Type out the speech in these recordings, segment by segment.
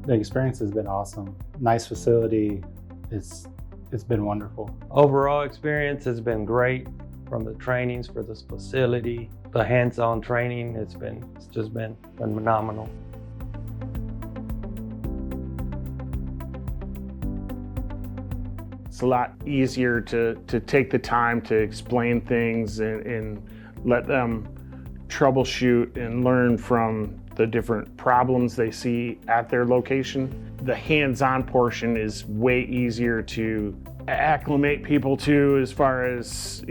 The experience has been awesome. Nice facility. It's been wonderful. Overall experience has been great, from the trainings for this facility, the hands-on training. It's just been phenomenal. It's a lot easier to take the time to explain things and let them troubleshoot and learn from the different problems they see at their location. The hands-on portion is way easier to acclimate people to, as far as,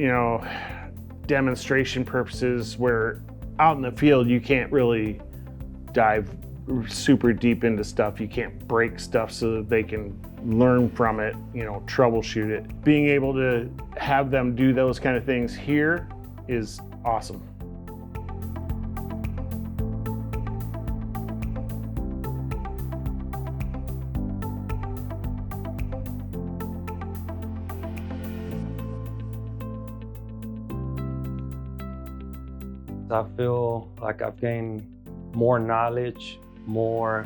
demonstration purposes, where out in the field you can't really dive super deep into stuff. You can't break stuff so that they can learn from it, troubleshoot it. Being able to have them do those kind of things here is awesome. I feel like I've gained more knowledge, more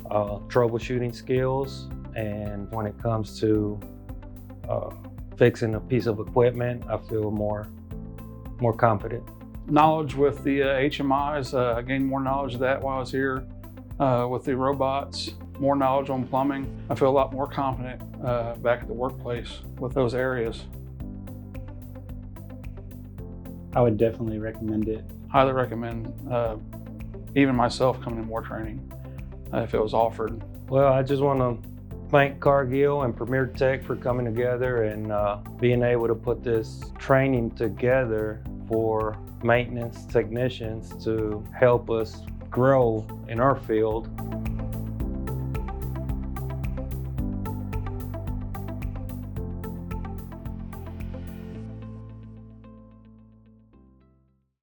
troubleshooting skills, and when it comes to fixing a piece of equipment, I feel more confident. Knowledge with the HMIs, I gained more knowledge of that while I was here. With the robots, more knowledge on plumbing. I feel a lot more confident back at the workplace with those areas. I would definitely recommend it. Highly recommend, even myself coming to more training if it was offered. Well, I just want to thank Cargill and Premier Tech for coming together and being able to put this training together for maintenance technicians to help us grow in our field.